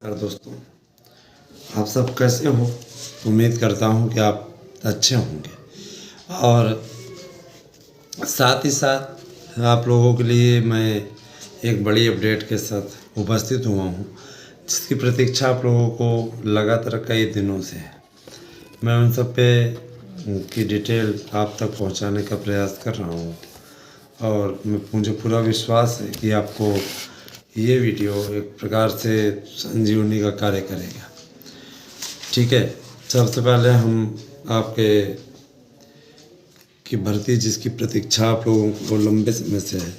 नमस्कार दोस्तों, आप सब कैसे हो। उम्मीद करता हूँ कि आप अच्छे होंगे और साथ ही साथ आप लोगों के लिए मैं एक बड़ी अपडेट के साथ उपस्थित हुआ हूँ, जिसकी प्रतीक्षा आप लोगों को लगातार कई दिनों से है। मैं उन सब पे की डिटेल आप तक पहुँचाने का प्रयास कर रहा हूँ और मुझे पूरा विश्वास है कि आपको ये वीडियो एक प्रकार से संजीवनी का कार्य करेगा। ठीक है, सबसे पहले हम आपके की भर्ती जिसकी प्रतीक्षा आप लोगों को लंबे समय से है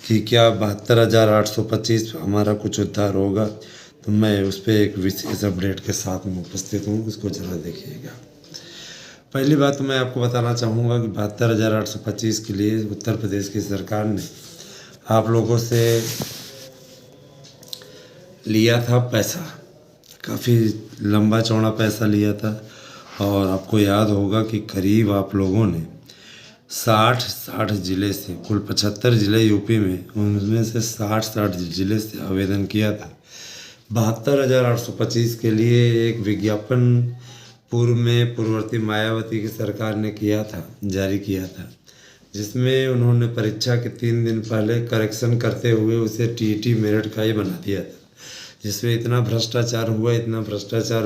कि क्या 72,825 हमारा कुछ उद्धार होगा, तो मैं उस पर एक विशेष अपडेट के साथ में उपस्थित हूँ। इसको ज़रा देखिएगा। पहली बात तो मैं आपको बताना चाहूँगा कि 72,825 के लिए उत्तर प्रदेश की सरकार ने आप लोगों से लिया था पैसा, काफ़ी लंबा चौड़ा पैसा लिया था। और आपको याद होगा कि करीब आप लोगों ने 60 ज़िले से, कुल 75 ज़िले यूपी में, उनमें से 60 ज़िले से आवेदन किया था। 72,825 के लिए एक विज्ञापन पूर्व में पूर्ववर्ती मायावती की सरकार ने किया था, जारी किया था, जिसमें उन्होंने परीक्षा के 3 दिन पहले करेक्शन करते हुए उसे टीईटी मेरिट का ही बना दिया था, जिसमें इतना भ्रष्टाचार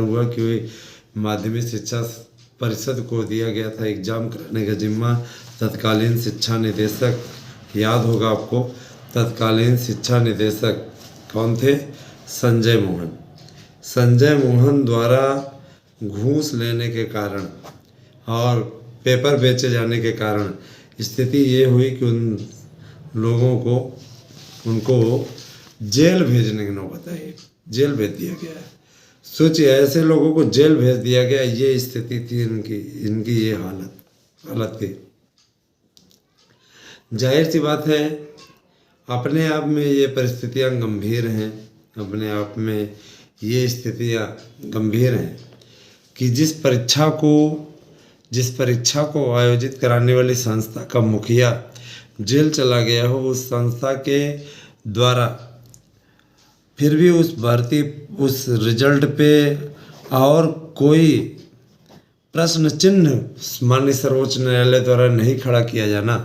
हुआ कि माध्यमिक शिक्षा परिषद को दिया गया था एग्ज़ाम कराने का जिम्मा। तत्कालीन शिक्षा निदेशक, याद होगा आपको, तत्कालीन शिक्षा निदेशक कौन थे? संजय मोहन द्वारा घूस लेने के कारण और पेपर बेचे जाने के कारण स्थिति ये हुई कि उनको जेल भेजने की नौबत आई। जेल भेज दिया गया। सोचिए, ऐसे लोगों को जेल भेज दिया गया। ये स्थिति थी इनकी ये हालत थी। जाहिर सी बात है, अपने आप में ये परिस्थितियां गंभीर हैं। अपने आप में ये स्थितियां गंभीर हैं कि जिस परीक्षा को आयोजित कराने वाली संस्था का मुखिया जेल चला गया हो, उस संस्था के द्वारा फिर भी उस रिजल्ट पे और कोई प्रश्न चिन्ह माननीय सर्वोच्च न्यायालय द्वारा नहीं खड़ा किया जाना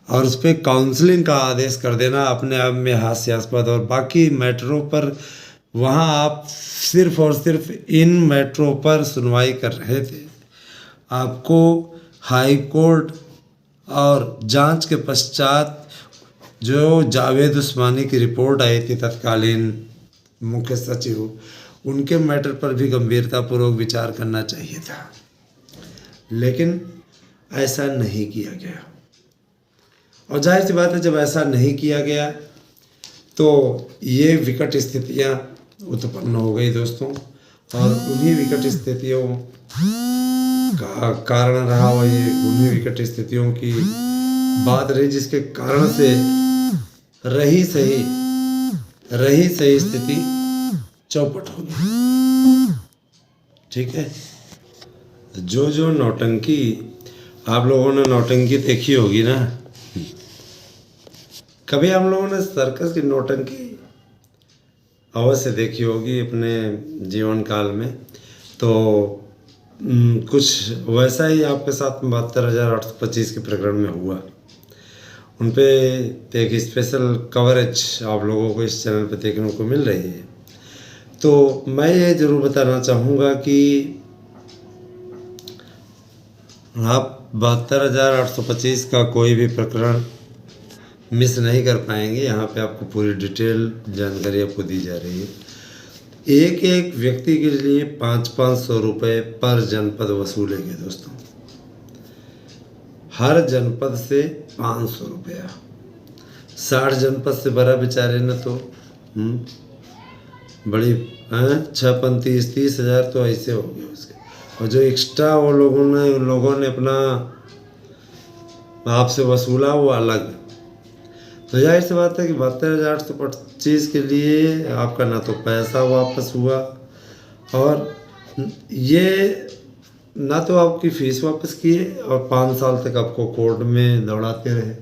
और उस पर काउंसलिंग का आदेश कर देना अपने आप में हास्यास्पद। और बाकी मैटरों पर वहाँ आप सिर्फ और सिर्फ इन मैटरों पर सुनवाई कर रहे थे। आपको हाई कोर्ट और जांच के पश्चात जो जावेद उस्मानी की रिपोर्ट आई थी, तत्कालीन मुख्य सचिव, उनके मैटर पर भी गंभीरतापूर्वक विचार करना चाहिए था, लेकिन ऐसा नहीं किया गया। और जाहिर सी बात है, जब ऐसा नहीं किया गया तो ये विकट स्थितियां उत्पन्न हो गई दोस्तों। और उन्हीं विकट स्थितियों का कारण रहा, उन्हीं विकट स्थितियों की बात रही जिसके कारण से रही सही स्थिति चौपट हो गई। ठीक है, जो नौटंकी आप लोगों ने नौटंकी देखी होगी ना, कभी हम लोगों ने सर्कस की नौटंकी अवश्य देखी होगी अपने जीवन काल में। तो कुछ वैसा ही आपके साथ 72,825 के प्रकरण में हुआ। उन पे एक स्पेशल कवरेज आप लोगों को इस चैनल पे देखने को मिल रही है। तो मैं ये ज़रूर बताना चाहूँगा कि आप 72,825 का कोई भी प्रकरण मिस नहीं कर पाएंगे। यहाँ पे आपको पूरी डिटेल जानकारी आपको दी जा रही है। एक एक व्यक्ति के लिए 500 रुपये पर जनपद वसूलेंगे दोस्तों। हर जनपद से 500 रुपया। 60 जनपद से बड़ा बेचारे न तो बड़ी 6-30 तो ऐसे हो गए उसके। और जो एक्स्ट्रा उन लोगों ने अपना आपसे वसूला वो अलग। तो जाहिर सी बात है कि 72,825 के लिए आपका ना तो पैसा वापस हुआ और ये ना तो आपकी फीस वापस किए और 5 साल तक आपको कोर्ट में दौड़ाते रहे।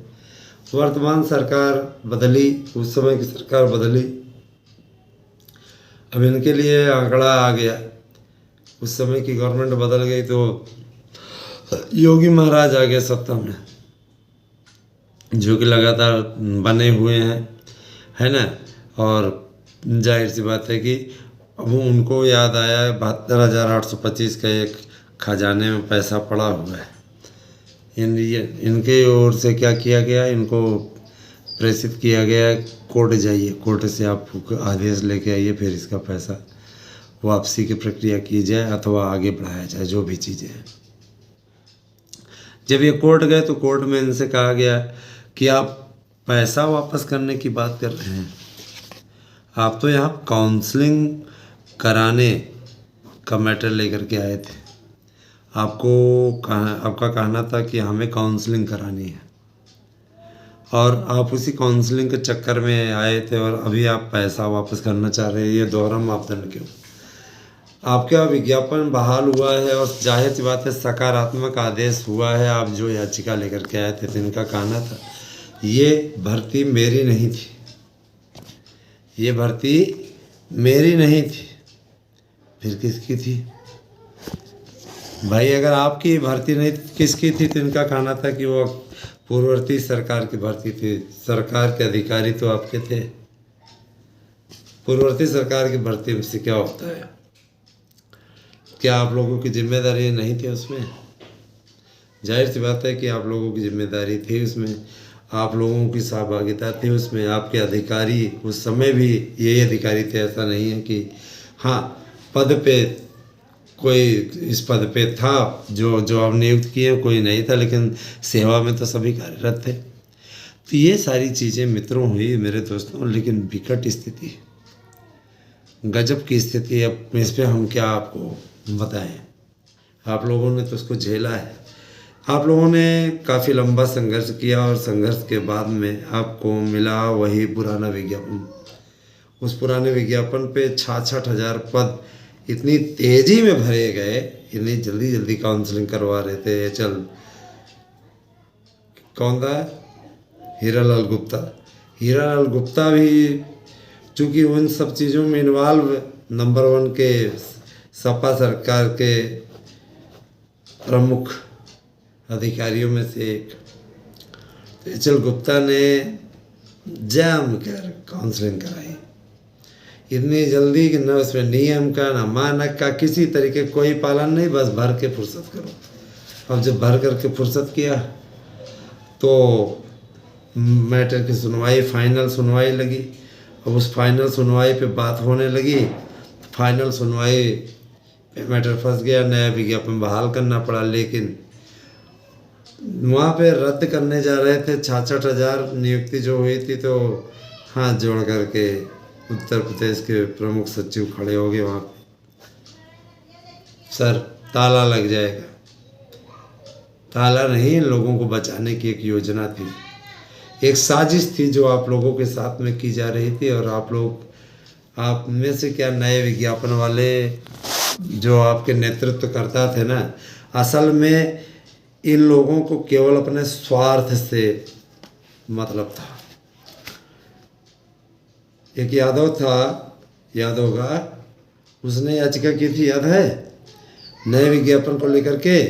वर्तमान सरकार बदली, उस समय की सरकार बदली, अब इनके लिए आंकड़ा आ गया। उस समय की गवर्नमेंट बदल गई तो योगी महाराज आ गए सत्ता में, जो कि लगातार बने हुए हैं, है ना। और जाहिर सी बात है कि अब उनको याद आया है 72,825 का एक खजाने में पैसा पड़ा हुआ है। इनके ओर से क्या किया गया, इनको प्रेषित किया गया, कोर्ट जाइए, कोर्ट से आप आदेश लेके आइए, फिर इसका पैसा वापसी की प्रक्रिया की जाए अथवा आगे बढ़ाया जाए, जो भी चीज़ें हैं। जब ये कोर्ट गए तो कोर्ट में इनसे कहा गया कि आप पैसा वापस करने की बात कर रहे हैं, आप तो यहाँ काउंसलिंग कराने का मैटर लेकर के आए थे। आपका कहना था कि हमें काउंसलिंग करानी है, और आप उसी काउंसलिंग के चक्कर में आए थे, और अभी आप पैसा वापस करना चाह रहे हैं। ये दोहरा मापदंड क्यों? आपका विज्ञापन बहाल हुआ है और जाहिर सी बात है सकारात्मक आदेश हुआ है। आप जो याचिका लेकर के आए थे तो इनका कहना था ये भर्ती मेरी नहीं थी, ये भर्ती मेरी नहीं थी, फिर किसकी थी भाई? अगर आपकी भर्ती नहीं किसकी थी तो इनका कहना था कि वो पूर्ववर्ती सरकार की भर्ती थी। सरकार के अधिकारी तो आपके थे, पूर्ववर्ती सरकार की भर्ती से क्या होता है? क्या आप लोगों की जिम्मेदारी नहीं थी उसमें? जाहिर सी बात है कि आप लोगों की जिम्मेदारी थी उसमें, आप लोगों की सहभागिता थी उसमें। आपके अधिकारी उस समय भी यही अधिकारी थे, ऐसा नहीं है कि हाँ पद पे कोई इस पद पे था जो अब नियुक्त किए, कोई नहीं था, लेकिन सेवा में तो सभी कार्यरत थे। तो ये सारी चीज़ें मित्रों हुई मेरे दोस्तों, लेकिन विकट स्थिति, गजब की स्थिति। अब इस पर हम क्या आपको बताएं? आप लोगों ने तो उसको झेला है, आप लोगों ने काफ़ी लंबा संघर्ष किया, और संघर्ष के बाद में आपको मिला वही पुराना विज्ञापन। उस पुराने विज्ञापन पे 66,000 पद इतनी तेज़ी में भरे गए, इतनी जल्दी जल्दी काउंसलिंग करवा रहे थे। चल कौन था? हीरालाल गुप्ता। हीरालाल गुप्ता भी चूँकि उन सब चीज़ों में इन्वॉल्व नंबर 1 के सपा सरकार के प्रमुख अधिकारियों में से एक, तो एच.एल. गुप्ता ने जम कर काउंसलिंग कराई इतनी जल्दी कि न उसमें नियम का न मानक का किसी तरीके कोई पालन नहीं, बस भर के फुर्सत करो। अब जब भर करके फुर्सत किया तो मैटर की सुनवाई, फाइनल सुनवाई लगी। अब उस फाइनल सुनवाई पे बात होने लगी, फाइनल सुनवाई पे मैटर फंस गया, नया विज्ञापन बहाल करना पड़ा। लेकिन वहाँ पे रद्द करने जा रहे थे 66,000 नियुक्ति जो हुई थी, तो हाथ जोड़ करके उत्तर प्रदेश के प्रमुख सचिव खड़े हो गए वहाँ पे, सर ताला लग जाएगा। ताला नहीं, लोगों को बचाने की एक योजना थी, एक साजिश थी जो आप लोगों के साथ में की जा रही थी। और आप में से क्या नए विज्ञापन वाले जो आपके नेतृत्व करता थे ना, असल में इन लोगों को केवल अपने स्वार्थ से मतलब था। एक यादव था, याद होगा, उसने याचिका की थी, याद है, नए विज्ञापन को लेकर के।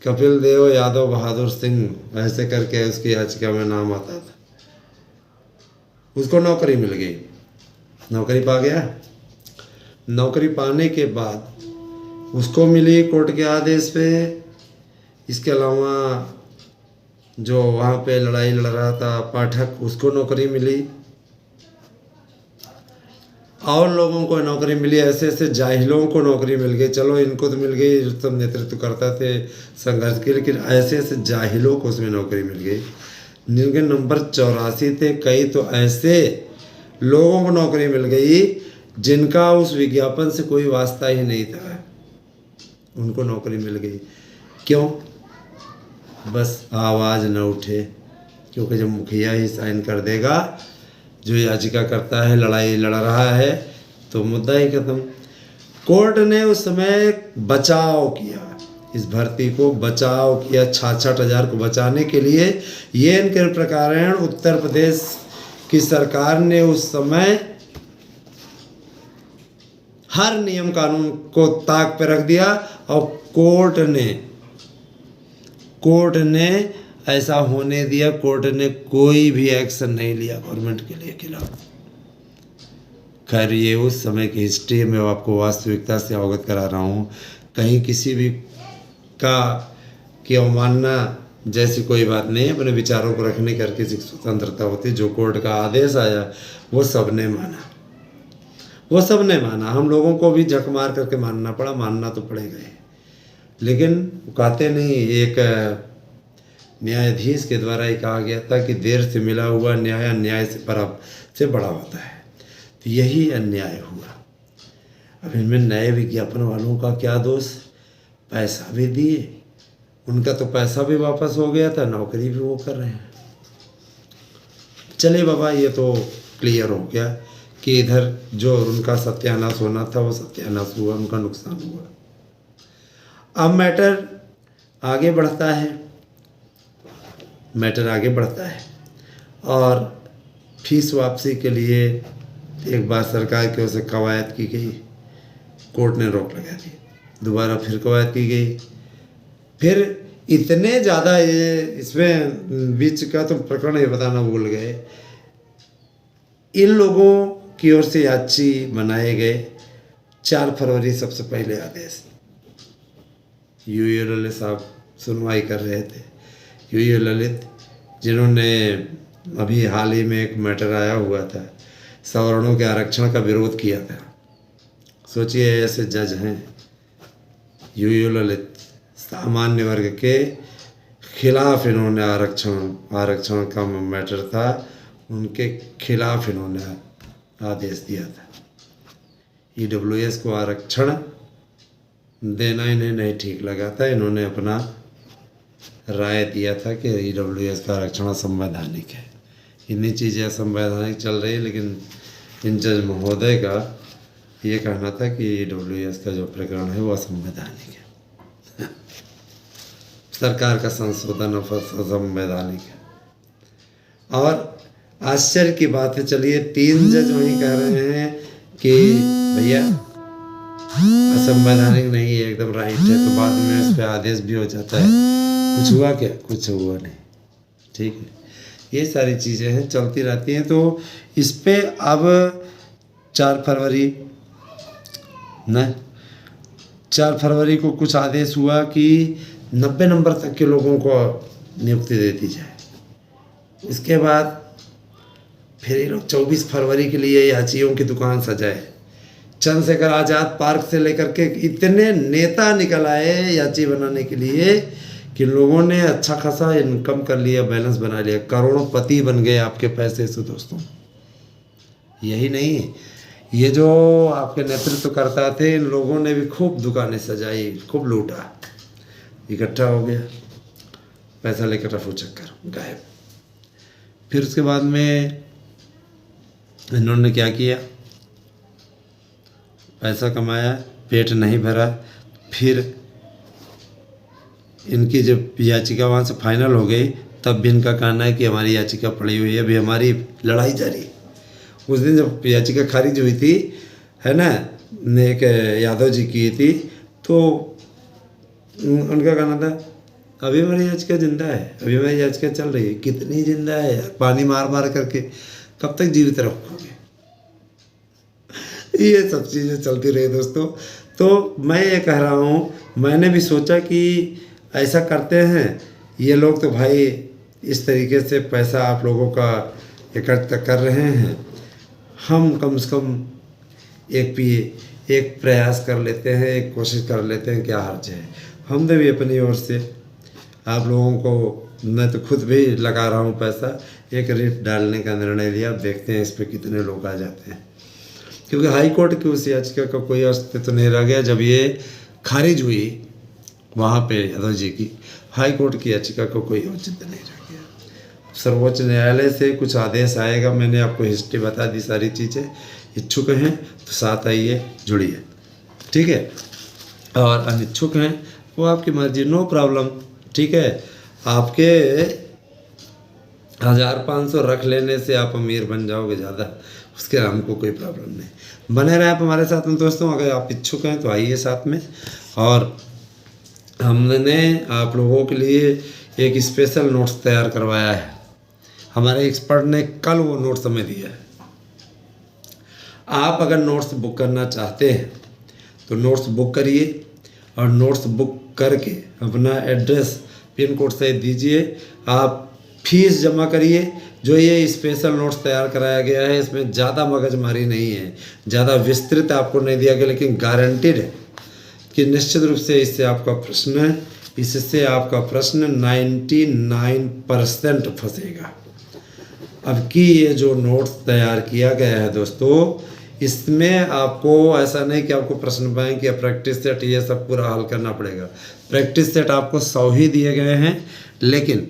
कपिल देव यादव बहादुर सिंह ऐसे करके उसकी याचिका में नाम आता था। उसको नौकरी मिल गई, नौकरी पा गया। नौकरी पाने के बाद उसको मिली कोर्ट के आदेश पे। इसके अलावा जो वहाँ पे लड़ाई लड़ रहा था पाठक, उसको नौकरी मिली, और लोगों को नौकरी मिली। ऐसे ऐसे जाहिलों को नौकरी मिल गई। चलो इनको तो मिल गई, सब नेतृत्व करता थे संघर्ष के, लेकिन ऐसे ऐसे जाहिलों को उसमें नौकरी मिल गई जिनके नंबर 84 थे। कई तो ऐसे लोगों को नौकरी मिल गई जिनका उस विज्ञापन से कोई वास्ता ही नहीं था, उनको नौकरी मिल गई। क्यों? बस आवाज़ न उठे, क्योंकि जब मुखिया ही साइन कर देगा जो याचिका करता है, लड़ाई लड़ रहा है, तो मुद्दा ही खत्म। कोर्ट ने उस समय बचाव किया, इस भर्ती को बचाव किया 66,000 को बचाने के लिए। ये इनके प्रकार उत्तर प्रदेश की सरकार ने उस समय हर नियम कानून को ताक पे रख दिया और कोर्ट ने ऐसा होने दिया। कोर्ट ने कोई भी एक्शन नहीं लिया गवर्नमेंट के लिए खिलाफ। खैर ये उस समय की हिस्ट्री में आपको वास्तविकता से अवगत करा रहा हूँ। कहीं किसी भी का की अवमानना जैसी कोई बात नहीं है। अपने विचारों को रखने की हर किसी की स्वतंत्रता होती। जो कोर्ट का आदेश आया वो सबने माना। हम लोगों को भी झक मार करके मानना पड़ा, मानना तो पड़ेगा ही। लेकिन कहते नहीं, एक न्यायाधीश के द्वारा ही कहा गया था कि देर से मिला हुआ न्याय अन्याय से बड़ा होता है। तो यही अन्याय हुआ। अब इनमें नए विज्ञापन वालों का क्या दोष? पैसा भी दिए, उनका तो पैसा भी वापस हो गया था, नौकरी भी वो कर रहे हैं। चले बाबा, ये तो क्लियर हो गया कि इधर जो उनका सत्यानाश होना था वो सत्यानाश हुआ, उनका नुकसान हुआ। अब मैटर आगे बढ़ता है और फीस वापसी के लिए एक बार सरकार की ओर से कवायद की गई, कोर्ट ने रोक लगा दी। दोबारा फिर कवायद की गई। फिर इतने ज़्यादा ये इसमें बीच का तो प्रकरण ये बताना भूल गए। इन लोगों की ओर से याची बनाए गए 4 फरवरी सबसे पहले आदेश। यूयू ललित साहब सुनवाई कर रहे थे। यूयू ललित जिन्होंने अभी हाल ही में एक मैटर आया हुआ था, सवर्णों के आरक्षण का विरोध किया था। सोचिए ऐसे जज हैं यूयू ललित, सामान्य वर्ग के खिलाफ इन्होंने आरक्षण का मैटर था, उनके खिलाफ इन्होंने आदेश दिया था। ईडब्ल्यूएस को आरक्षण देना इन्हें नहीं ठीक लगा था। इन्होंने अपना राय दिया था कि ईडब्ल्यूएस का आरक्षण असंवैधानिक है। इन्हीं चीज़ें असंवैधानिक चल रही है, लेकिन इन जज महोदय का ये कहना था कि ईडब्ल्यूएस का जो प्रकरण है वो असंवैधानिक है। सरकार का संशोधन असंवैधानिक है। और आश्चर्य की बात है, चलिए 3 जज वहीं कह रहे हैं कि भैया असंवैधानिक नहीं है, एकदम राइट है, तो बाद में इस पर आदेश भी हो जाता है। कुछ हुआ क्या? कुछ हुआ नहीं। ठीक है, ये सारी चीज़ें हैं, चलती रहती हैं। तो इस पे अब 4 फरवरी को कुछ आदेश हुआ कि 90 नंबर तक के लोगों को नियुक्ति दे दी जाए। इसके बाद फिर ये लोग 24 फरवरी के लिए याचियों की दुकान सजाए। चंद्रशेखर आज़ाद पार्क से लेकर के इतने नेता निकल आए याची बनाने के लिए कि लोगों ने अच्छा खासा इनकम कर लिया, बैलेंस बना लिया, करोड़पति बन गए आपके पैसे से दोस्तों। यही नहीं, ये जो आपके नेतृत्व करता थे, इन लोगों ने भी खूब दुकानें सजाई, खूब लूटा, इकट्ठा हो गया, पैसा लेकर रफू चक्कर गायब। फिर उसके बाद में इन्होंने क्या किया? पैसा कमाया, पेट नहीं भरा। फिर इनकी जब याचिका वहाँ से फाइनल हो गई, तब भी इनका कहना है कि हमारी याचिका पड़ी हुई है, अभी हमारी लड़ाई जारी है। उस दिन जब याचिका खारिज हुई थी, है ना, एक यादव जी की थी, तो उनका कहना था अभी हमारी याचिका जिंदा है, अभी हमारी याचिका चल रही है। कितनी जिंदा है यार, पानी मार मार करके कब तक जीवित रखोगे? ये सब चीज़ें चलती रही दोस्तों। तो मैं ये कह रहा हूँ, मैंने भी सोचा कि ऐसा करते हैं ये लोग, तो भाई इस तरीके से पैसा आप लोगों का इकट्ठा कर रहे हैं, हम कम से कम एक प्रयास कर लेते हैं, एक कोशिश कर लेते हैं, क्या हर्ज है। हमने भी अपनी ओर से आप लोगों को, मैं तो खुद भी लगा रहा हूँ पैसा, एक रिट डालने का निर्णय लिया। अब देखते हैं इस पर कितने लोग आ जाते हैं, क्योंकि हाई कोर्ट की उस याचिका का कोई अस्तित्व नहीं रह गया। जब ये खारिज हुई वहाँ पे यादव जी की, हाई कोर्ट की याचिका को कोई औचित्य नहीं रह गया। सर्वोच्च न्यायालय से कुछ आदेश आएगा। मैंने आपको हिस्ट्री बता दी, सारी चीज़ें। इच्छुक हैं तो साथ आइए, जुड़िए, ठीक है। और अनिच्छुक हैं वो आपकी मर्जी, नो प्रॉब्लम, ठीक है। आपके 1500 रख लेने से आप अमीर बन जाओगे, ज़्यादा उसके हमको कोई प्रॉब्लम नहीं। बने रहे आप हमारे साथ में दोस्तों, अगर आप इच्छुक हैं तो आइए साथ में। और हमने आप लोगों के लिए एक स्पेशल नोट्स तैयार करवाया है, हमारे एक्सपर्ट ने कल वो नोट्स हमें दिया है। आप अगर नोट्स बुक करना चाहते हैं तो नोट्स बुक करिए, और नोट्स बुक करके अपना एड्रेस पिन कोड से दीजिए, आप फीस जमा करिए। जो ये स्पेशल नोट्स तैयार कराया गया है इसमें ज़्यादा मगजमारी नहीं है, ज़्यादा विस्तृत आपको नहीं दिया गया, लेकिन गारंटीड है कि निश्चित रूप से इससे आपका प्रश्न 99% फंसेगा। अब की ये जो नोट्स तैयार किया गया है दोस्तों, इसमें आपको ऐसा नहीं कि आपको प्रश्न बैंक या प्रैक्टिस सेट ये सब पूरा हल करना पड़ेगा। प्रैक्टिस सेट आपको 100 ही दिए गए हैं, लेकिन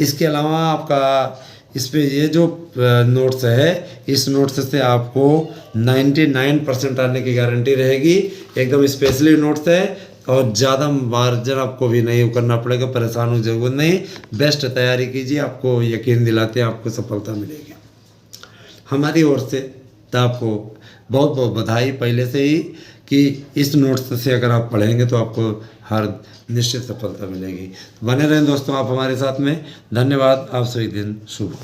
इसके अलावा आपका इस पे ये जो नोट्स है, इस नोट्स से आपको 99% आने की गारंटी रहेगी। एकदम स्पेशली नोट्स है और ज़्यादा मार्जिन आपको भी नहीं करना पड़ेगा, परेशान हो जरूरत नहीं। बेस्ट तैयारी कीजिए, आपको यकीन दिलाते हैं आपको सफलता मिलेगी। हमारी ओर से तो आपको बहुत बहुत बधाई पहले से ही कि इस नोट्स से अगर आप पढ़ेंगे तो आपको हर निश्चित सफलता मिलेगी। बने रहें दोस्तों आप हमारे साथ में। धन्यवाद। आप सभी दिन शुभ हो।